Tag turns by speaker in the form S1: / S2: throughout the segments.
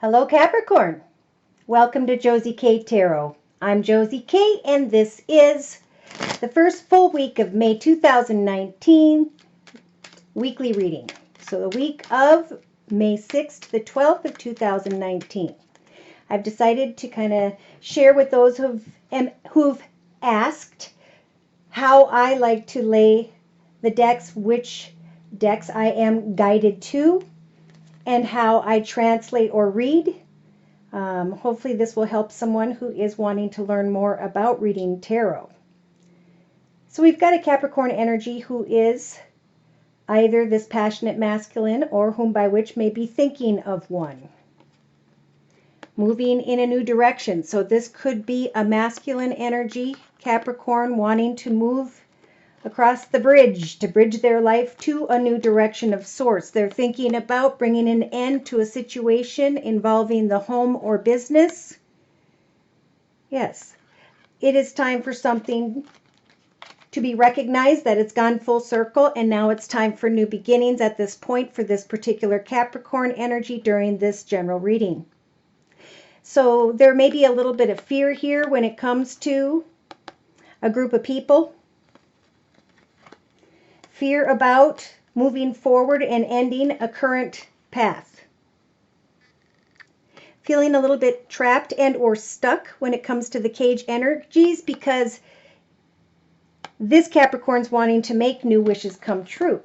S1: Hello Capricorn, welcome to Josie K Tarot. I'm Josie K and this is the first full week of May 2019 weekly reading. So the week of May 6th to the 12th of 2019. I've decided to kind of share with those who've asked how I like to lay the decks, which decks I am guided to, and how I translate or read. Hopefully this will help someone who is wanting to learn more about reading tarot. So we've got a Capricorn energy who is either this passionate masculine or whom by which may be thinking of one. Moving in a new direction. So this could be a masculine energy, Capricorn, wanting to move across the bridge, to bridge their life to a new direction of sorts. They're thinking about bringing an end to a situation involving the home or business. Yes, it is time for something to be recognized that it's gone full circle, and now it's time for new beginnings at this point for this particular Capricorn energy during this general reading. So there may be a little bit of fear here when it comes to a group of people. Fear about moving forward and ending a current path. Feeling a little bit trapped and or stuck when it comes to the cage energies, because this Capricorn's wanting to make new wishes come true.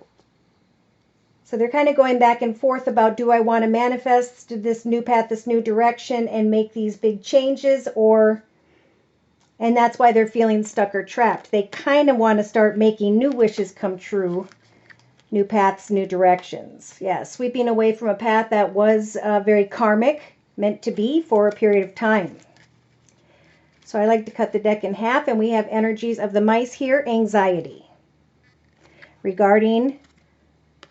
S1: So they're kind of going back and forth about, do I want to manifest this new path, this new direction, and make these big changes, and that's why they're feeling stuck or trapped. They kind of want to start making new wishes come true, new paths, new directions. Yeah, sweeping away from a path that was very karmic, meant to be for a period of time. So I like to cut the deck in half, and we have energies of the mice here, anxiety. Regarding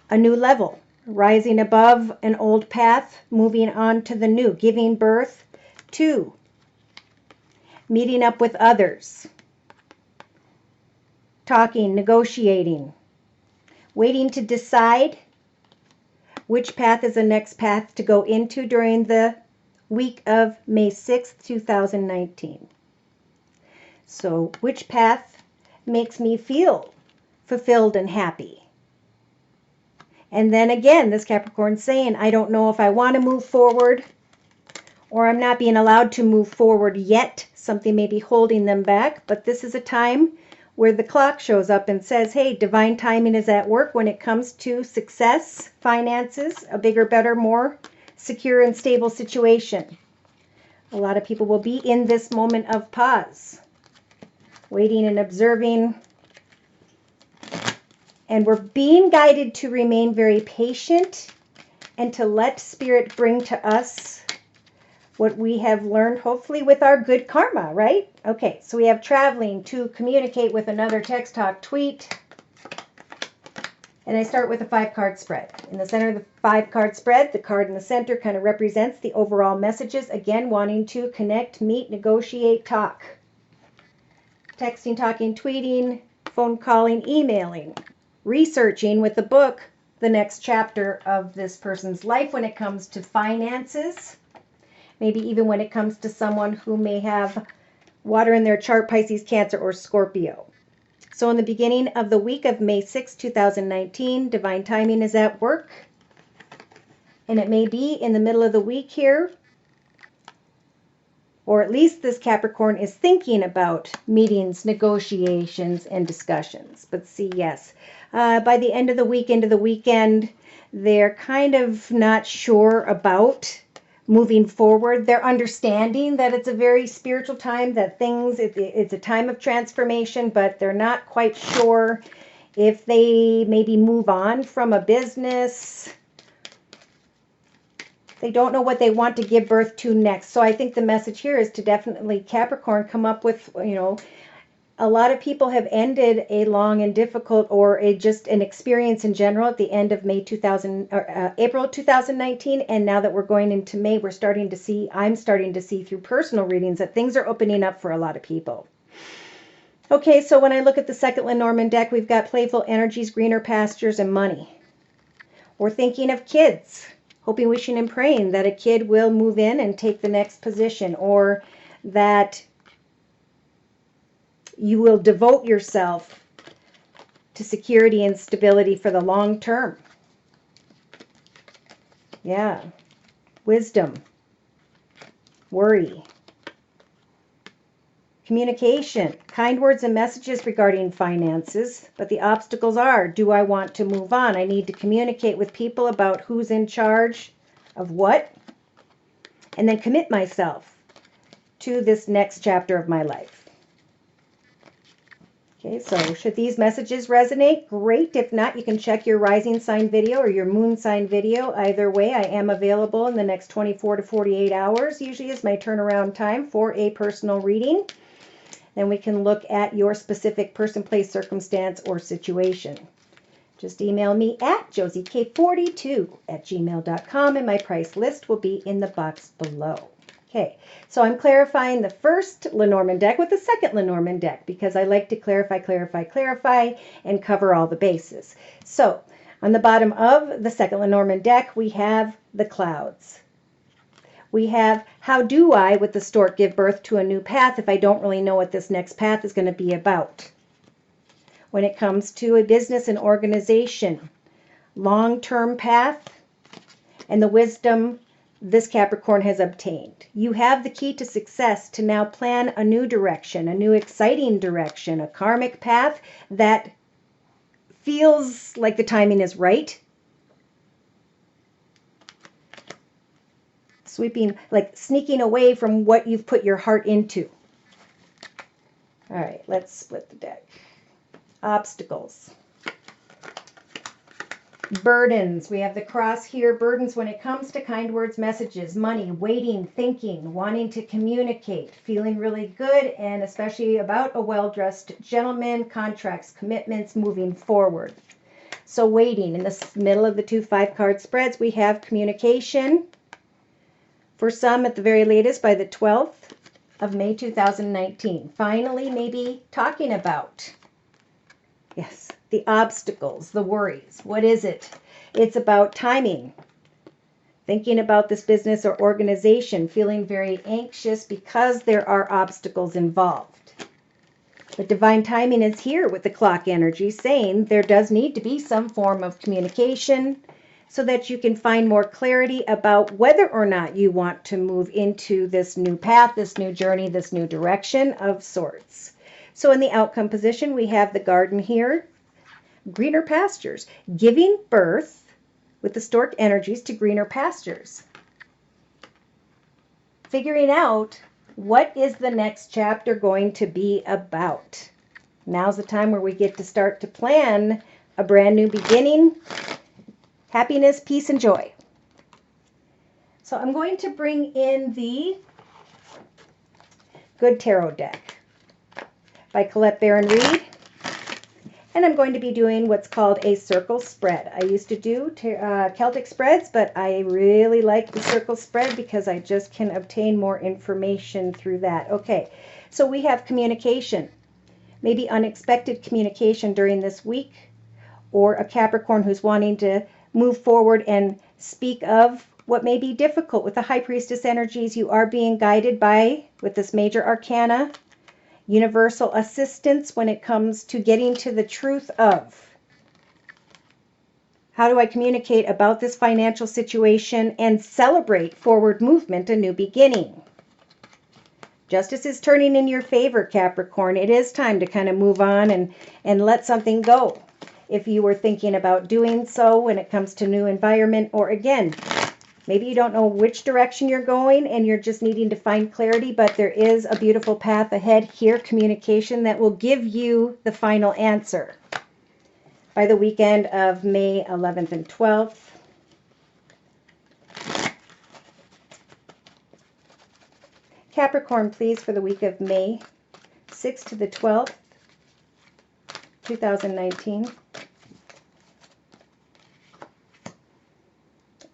S1: a new level, rising above an old path, moving on to the new, giving birth to, meeting up with others, talking, negotiating, waiting to decide which path is the next path to go into during the week of May 6th, 2019. So which path makes me feel fulfilled and happy? And then again, this Capricorn's saying, I don't know if I want to move forward, or I'm not being allowed to move forward yet. Something may be holding them back, but this is a time where the clock shows up and says, hey, divine timing is at work when it comes to success, finances, a bigger, better, more secure and stable situation. A lot of people will be in this moment of pause, waiting and observing. And we're being guided to remain very patient and to let Spirit bring to us what we have learned, hopefully with our good karma, right? Okay, so we have traveling, to communicate with another, text, talk, tweet. And I start with a 5-card spread. In the center of the 5-card spread, the card in the center kind of represents the overall messages. Again, wanting to connect, meet, negotiate, talk. Texting, talking, tweeting, phone calling, emailing. Researching with the book the next chapter of this person's life when it comes to finances. Maybe even when it comes to someone who may have water in their chart, Pisces, Cancer, or Scorpio. So in the beginning of the week of May 6, 2019, divine timing is at work. And it may be in the middle of the week here, or at least this Capricorn is thinking about meetings, negotiations, and discussions. But see, yes, by the end of the week, into the weekend, they're kind of not sure about moving forward. They're understanding that it's a very spiritual time, that it's a time of transformation, but they're not quite sure if they maybe move on from a business. They don't know what they want to give birth to next. So I think the message here is to definitely, Capricorn, come up with, a lot of people have ended a long and difficult, or just an experience in general at the end of April 2019. And now that we're going into May, I'm starting to see through personal readings that things are opening up for a lot of people. Okay, so when I look at the second Lenormand deck, we've got playful energies, greener pastures, and money. We're thinking of kids. hoping, wishing, and praying that a kid will move in and take the next position, or that you will devote yourself to security and stability for the long term. Yeah. Wisdom. Worry. Communication. Kind words and messages regarding finances. But the obstacles are, do I want to move on? I need to communicate with people about who's in charge of what. And then commit myself to this next chapter of my life. Okay, so should these messages resonate? Great. If not, you can check your rising sign video or your moon sign video. Either way, I am available in the next 24 to 48 hours. Usually is my turnaround time for a personal reading. Then we can look at your specific person, place, circumstance, or situation. Just email me at josiek42@gmail.com, and my price list will be in the box below. Okay, so I'm clarifying the first Lenormand deck with the second Lenormand deck because I like to clarify, and cover all the bases. So on the bottom of the second Lenormand deck, we have the clouds. We have, how do I, with the stork, give birth to a new path if I don't really know what this next path is going to be about? When it comes to a business and organization, long-term path, and the wisdom this Capricorn has obtained. You have the key to success to now plan a new direction, a new exciting direction, a karmic path that feels like the timing is right. Sweeping, like sneaking away from what you've put your heart into. All right, let's split the deck. Obstacles. Burdens. We have the cross here. Burdens when it comes to kind words, messages, money, waiting, thinking, wanting to communicate, feeling really good, and especially about a well-dressed gentleman, contracts, commitments, moving forward. So waiting. In the middle of the 2 5-card spreads, we have communication. For some, at the very latest, by the 12th of May 2019. Finally, maybe talking about, yes, the obstacles, the worries. What is it? It's about timing. Thinking about this business or organization, feeling very anxious because there are obstacles involved. But divine timing is here with the clock energy saying there does need to be some form of communication so that you can find more clarity about whether or not you want to move into this new path, this new journey, this new direction of sorts. So in the outcome position, we have the garden here. Greener pastures, giving birth with the stork energies to greener pastures. Figuring out what is the next chapter going to be about. Now's the time where we get to start to plan a brand new beginning, happiness, peace, and joy. So I'm going to bring in the Good Tarot deck by Colette Baron Reed. And I'm going to be doing what's called a circle spread. I used to do Celtic spreads, but I really like the circle spread because I just can obtain more information through that. Okay, so we have communication. Maybe unexpected communication during this week, or a Capricorn who's wanting to move forward and speak of what may be difficult. With the High Priestess energies, you are being guided by, with this major arcana, universal assistance when it comes to getting to the truth of how do I communicate about this financial situation and celebrate forward movement, a new beginning. Justice is turning in your favor, Capricorn. It is time to kind of move on and let something go. If you were thinking about doing so when it comes to new environment, or again, maybe you don't know which direction you're going and you're just needing to find clarity, but there is a beautiful path ahead here, communication, that will give you the final answer by the weekend of May 11th and 12th. Capricorn, please, for the week of May 6th to the 12th, 2019.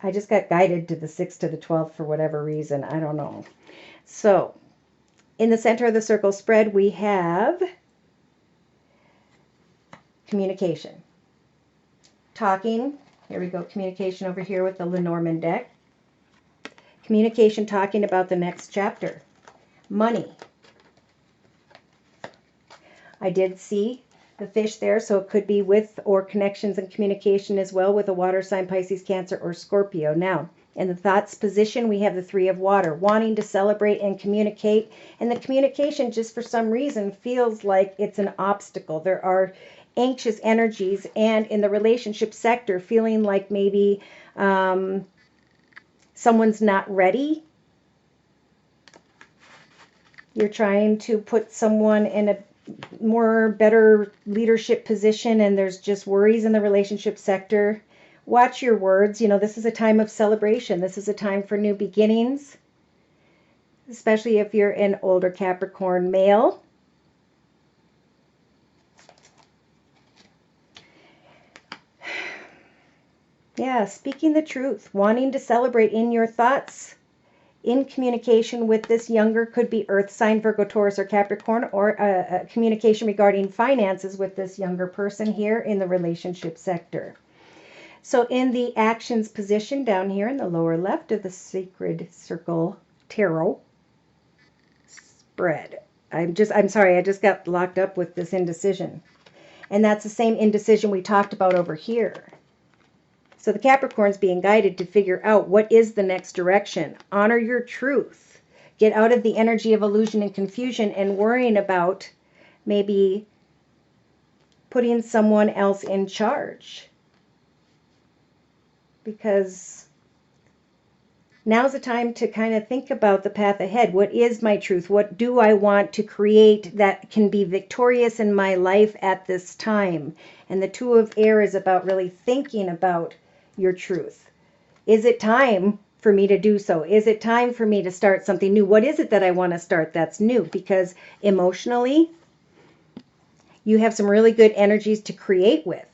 S1: I just got guided to the 6th to the 12th for whatever reason. I don't know. So, in the center of the circle spread, we have communication. Talking Here we go. Communication over here with the Lenormand deck. Communication talking about the next chapter. Money. I did see the fish there, so it could be with or connections and communication as well with a water sign, Pisces, Cancer, or Scorpio. Now, in the thoughts position, we have the Three of Water, wanting to celebrate and communicate. And the communication, just for some reason, feels like it's an obstacle. There are anxious energies, and in the relationship sector, feeling like maybe someone's not ready. You're trying to put someone in a better leadership position, and there's just worries in the relationship sector. Watch your words. This is a time of celebration. This is a time for new beginnings, especially if you're an older Capricorn male. Yeah, speaking the truth, wanting to celebrate in your thoughts, in communication with this younger, could be Earth sign, Virgo, Taurus, or Capricorn, or a communication regarding finances with this younger person here in the relationship sector. So in the actions position down here in the lower left of the Sacred Circle Tarot spread. I'm sorry, I just got locked up with this indecision. And that's the same indecision we talked about over here. So the Capricorn's being guided to figure out what is the next direction. Honor your truth. Get out of the energy of illusion and confusion and worrying about maybe putting someone else in charge. Because now's the time to kind of think about the path ahead. What is my truth? What do I want to create that can be victorious in my life at this time? And the Two of Air is about really thinking about your truth. Is it time for me to do so? Is it time for me to start something new? What is it that I want to start that's new? Because emotionally, you have some really good energies to create with.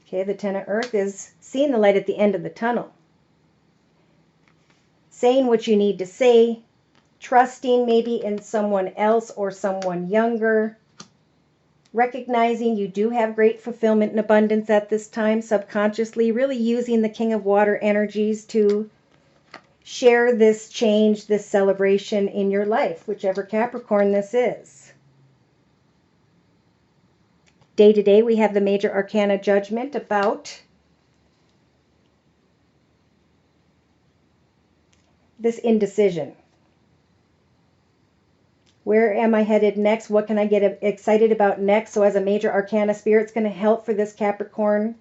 S1: Okay, the Ten of Earth is seeing the light at the end of the tunnel. Saying what you need to say, trusting maybe in someone else or someone younger, recognizing you do have great fulfillment and abundance at this time, subconsciously, really using the King of Water energies to share this change, this celebration in your life, whichever Capricorn this is. Day to day, we have the Major Arcana Judgment about this indecision. Where am I headed next? What can I get excited about next? So as a Major Arcana Spirit, it's going to help for this Capricorn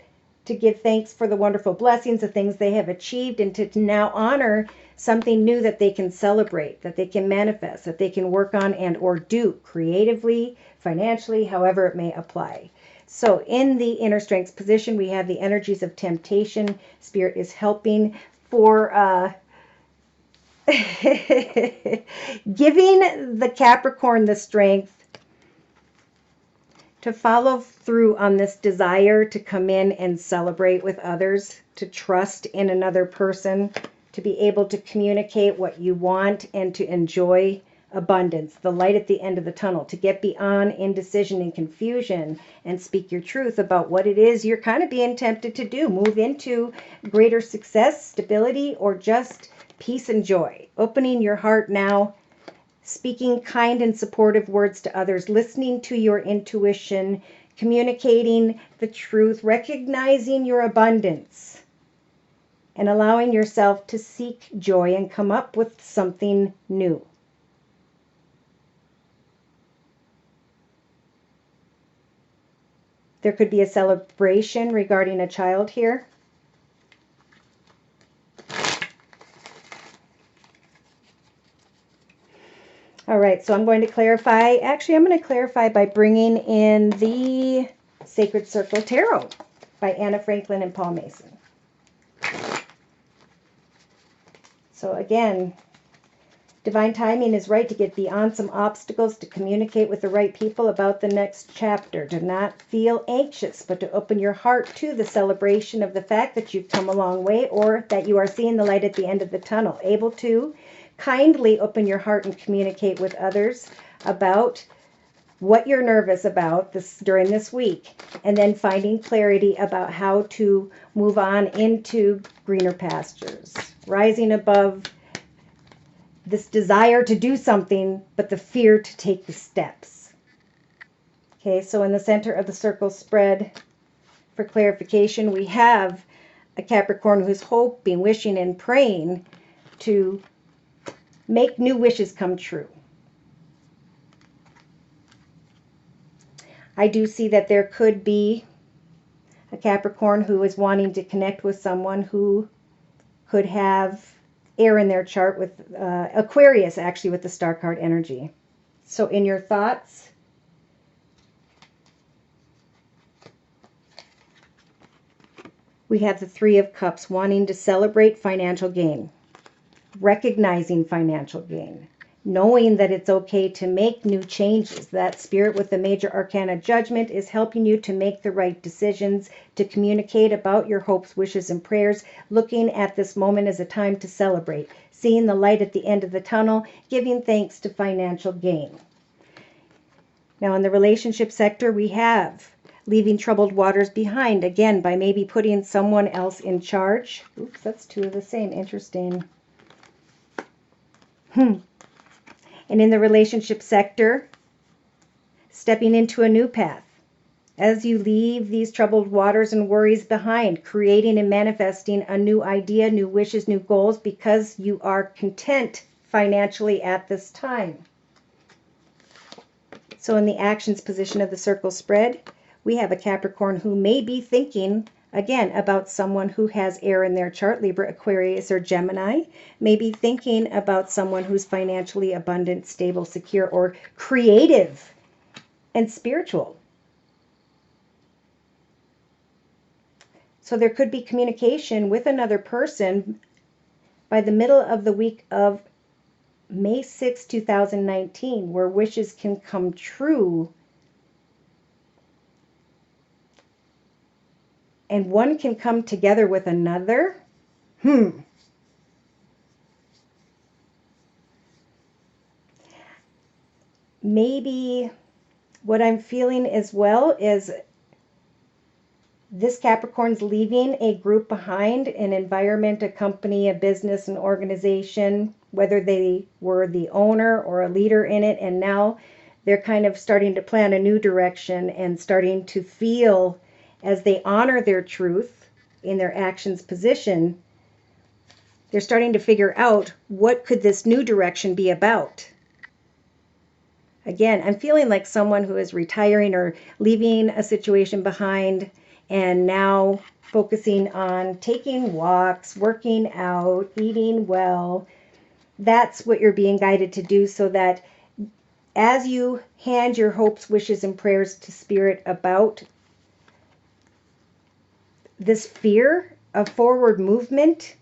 S1: to give thanks for the wonderful blessings, the things they have achieved, and to now honor something new that they can celebrate, that they can manifest, that they can work on and or do creatively, financially, however it may apply. So in the inner strengths position, we have the energies of temptation. Spirit is helping for giving the Capricorn the strength to follow through on this desire to come in and celebrate with others, to trust in another person, to be able to communicate what you want and to enjoy abundance, the light at the end of the tunnel, to get beyond indecision and confusion and speak your truth about what it is you're kind of being tempted to do. Move into greater success, stability, or just peace and joy. Opening your heart now, speaking kind and supportive words to others, listening to your intuition, communicating the truth, recognizing your abundance, and allowing yourself to seek joy and come up with something new. There could be a celebration regarding a child here. All right, so I'm going to clarify. Actually, I'm going to clarify by bringing in the Sacred Circle Tarot by Anna Franklin and Paul Mason. So again, divine timing is right to get beyond some obstacles, to communicate with the right people about the next chapter, to not feel anxious, but to open your heart to the celebration of the fact that you've come a long way, or that you are seeing the light at the end of the tunnel, able to kindly open your heart and communicate with others about what you're nervous about during this week, and then finding clarity about how to move on into greener pastures, rising above this desire to do something, but the fear to take the steps. Okay, so in the center of the circle spread, for clarification, we have a Capricorn who's hoping, wishing, and praying to make new wishes come true. I do see that there could be a Capricorn who is wanting to connect with someone who could have air in their chart, with Aquarius, actually, with the star card energy. So in your thoughts, we have the Three of Cups, wanting to celebrate financial gain, recognizing financial gain, knowing that it's okay to make new changes. That Spirit with the major arcana Judgment is helping you to make the right decisions, to communicate about your hopes, wishes, and prayers, looking at this moment as a time to celebrate, seeing the light at the end of the tunnel, giving thanks to financial gain. Now in the relationship sector, we have leaving troubled waters behind, again, by maybe putting someone else in charge. Oops, that's two of the same. Interesting. And in the relationship sector, stepping into a new path. As you leave these troubled waters and worries behind, creating and manifesting a new idea, new wishes, new goals, because you are content financially at this time. So in the actions position of the circle spread, we have a Capricorn who may be thinking, again, about someone who has air in their chart, Libra, Aquarius, or Gemini, may be thinking about someone who's financially abundant, stable, secure, or creative and spiritual. So there could be communication with another person by the middle of the week of May 6, 2019, where wishes can come true. And one can come together with another. Maybe what I'm feeling as well is this Capricorn's leaving a group behind, an environment, a company, a business, an organization, whether they were the owner or a leader in it, and now they're kind of starting to plan a new direction and starting to feel, as they honor their truth in their actions position, they're starting to figure out, what could this new direction be about? Again, I'm feeling like someone who is retiring or leaving a situation behind and now focusing on taking walks, working out, eating well. That's what you're being guided to do, so that as you hand your hopes, wishes, and prayers to Spirit about this fear of forward movement,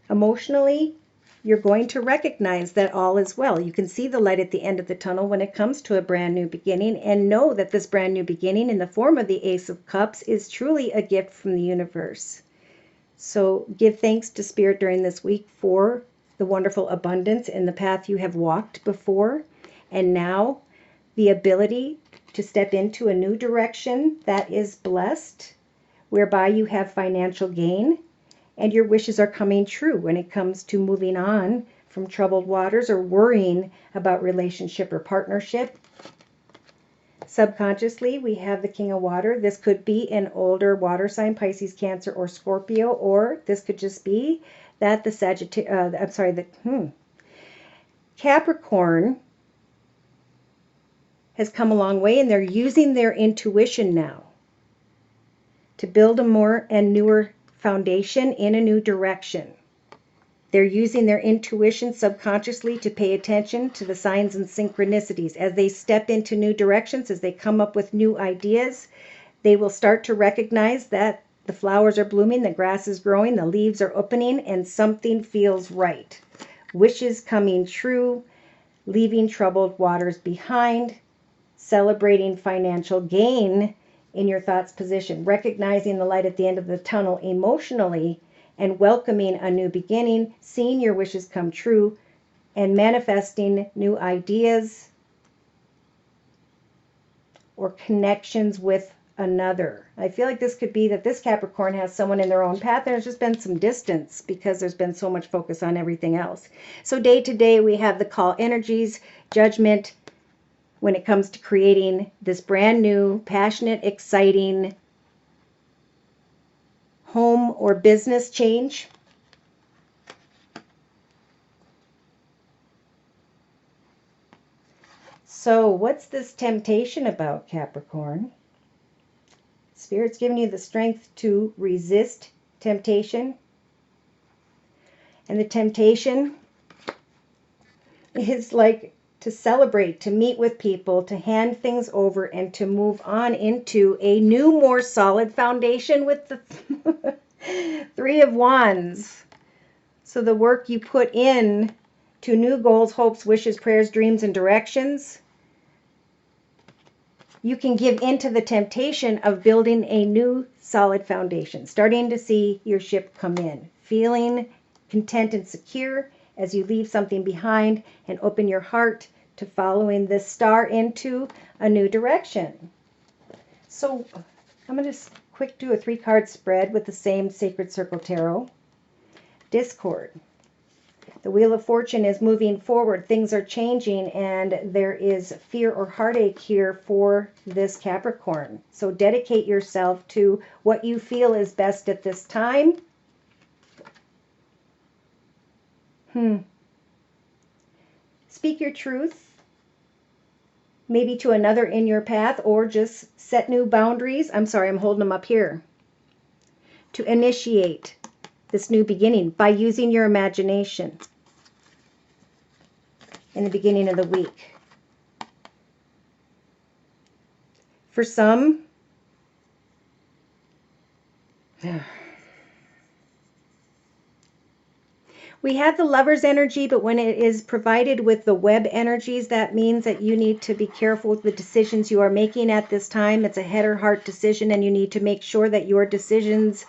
S1: emotionally, you're going to recognize that all is well. You can see the light at the end of the tunnel when it comes to a brand new beginning, and know that this brand new beginning in the form of the Ace of Cups is truly a gift from the universe. So give thanks to Spirit during this week for the wonderful abundance in the path you have walked before, and now the ability to step into a new direction that is blessed, whereby you have financial gain and your wishes are coming true when it comes to moving on from troubled waters or worrying about relationship or partnership. Subconsciously, we have the King of Water. This could be an older water sign, Pisces, Cancer, or Scorpio, or this could just be that the Capricorn has come a long way, and they're using their intuition now to build a more and newer foundation in a new direction. They're using their intuition subconsciously to pay attention to the signs and synchronicities. As they step into new directions, as they come up with new ideas, they will start to recognize that the flowers are blooming, the grass is growing, the leaves are opening, and something feels right. Wishes coming true, leaving troubled waters behind, celebrating financial gain in your thoughts position, recognizing the light at the end of the tunnel emotionally, and welcoming a new beginning, seeing your wishes come true, and manifesting new ideas, or connections with another. I feel like this could be that this Capricorn has someone in their own path. There's just been some distance because there's been so much focus on everything else. So day to day, we have the call energies, judgment, when it comes to creating this brand new, passionate, exciting home or business change. So what's this temptation about, Capricorn? Spirit's giving you the strength to resist temptation. And the temptation is like to celebrate, to meet with people, to hand things over, and to move on into a new, more solid foundation with the Three of Wands. So the work you put in to new goals, hopes, wishes, prayers, dreams, and directions, you can give into the temptation of building a new solid foundation, starting to see your ship come in, feeling content and secure as you leave something behind and open your heart to following this star into a new direction. So I'm going to quick do a 3-card spread with the same Sacred Circle Tarot. Discord. The Wheel of Fortune is moving forward. Things are changing, and there is fear or heartache here for this Capricorn. So dedicate yourself to what you feel is best at this time. Speak your truth, maybe to another in your path, or just set new boundaries. I'm sorry, I'm holding them up here. To initiate this new beginning by using your imagination in the beginning of the week. For some, we have the Lover's energy, but when it is provided with the Web energies, that means that you need to be careful with the decisions you are making at this time. It's a head or heart decision, and you need to make sure that your decisions,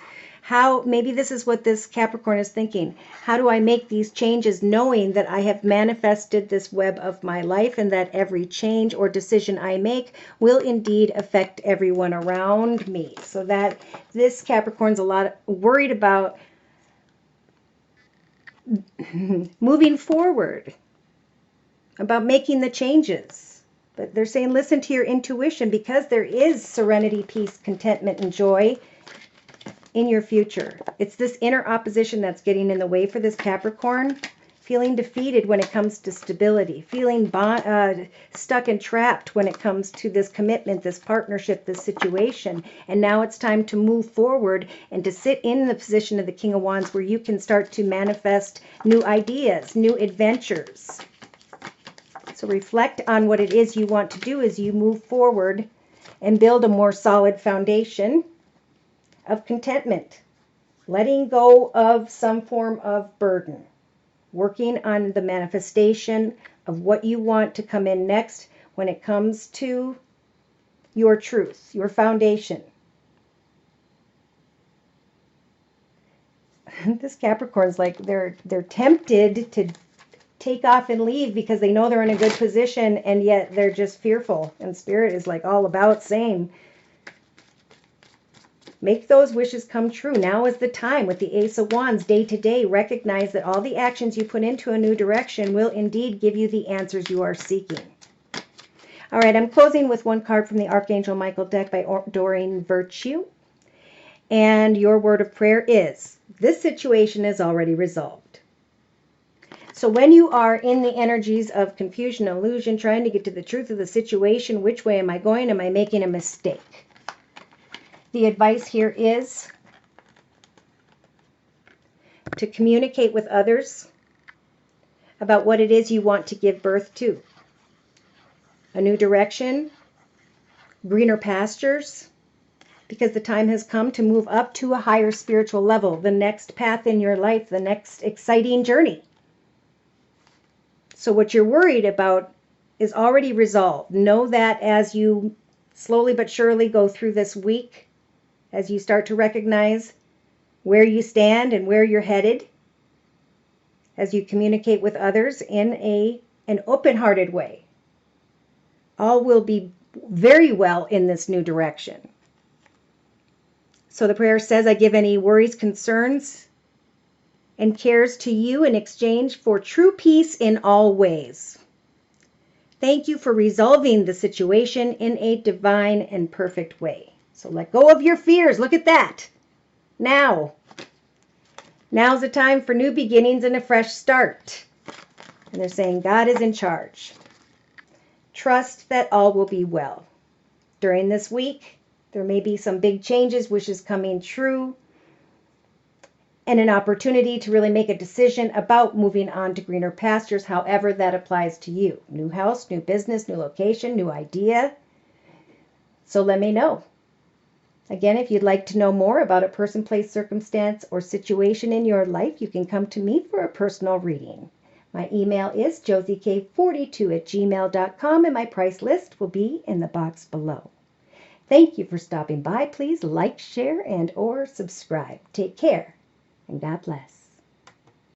S1: maybe this is what this Capricorn is thinking. How do I make these changes knowing that I have manifested this web of my life and that every change or decision I make will indeed affect everyone around me? So that this Capricorn's a lot worried about moving forward, about making the changes. But they're saying listen to your intuition, because there is serenity, peace, contentment, and joy in your future. It's this inner opposition that's getting in the way for this Capricorn, feeling defeated when it comes to stability, feeling stuck and trapped when it comes to this commitment, this partnership, this situation. And now it's time to move forward and to sit in the position of the King of Wands, where you can start to manifest new ideas, new adventures. So reflect on what it is you want to do as you move forward and build a more solid foundation of contentment, letting go of some form of burden, working on the manifestation of what you want to come in next when it comes to your truth, your foundation. This Capricorn's like they're tempted to take off and leave because they know they're in a good position, and yet they're just fearful. And Spirit is like all about saying, make those wishes come true. Now is the time. With the Ace of Wands, day to day, recognize that all the actions you put into a new direction will indeed give you the answers you are seeking. All right, I'm closing with one card from the Archangel Michael deck by Doreen Virtue. And your word of prayer is, this situation is already resolved. So when you are in the energies of confusion, illusion, trying to get to the truth of the situation, which way am I going? Am I making a mistake? The advice here is to communicate with others about what it is you want to give birth to. A new direction, greener pastures, because the time has come to move up to a higher spiritual level, the next path in your life, the next exciting journey. So what you're worried about is already resolved. Know that as you slowly but surely go through this week, as you start to recognize where you stand and where you're headed, as you communicate with others in an open-hearted way, all will be very well in this new direction. So the prayer says, I give any worries, concerns, and cares to you in exchange for true peace in all ways. Thank you for resolving the situation in a divine and perfect way. So let go of your fears. Look at that. Now's the time for new beginnings and a fresh start. And they're saying God is in charge. Trust that all will be well. During this week, there may be some big changes, wishes coming true, and an opportunity to really make a decision about moving on to greener pastures, however that applies to you. New house, new business, new location, new idea. So let me know. Again, if you'd like to know more about a person, place, circumstance, or situation in your life, you can come to me for a personal reading. My email is josiek42@gmail.com, and my price list will be in the box below. Thank you for stopping by. Please like, share, and/or subscribe. Take care, and God bless.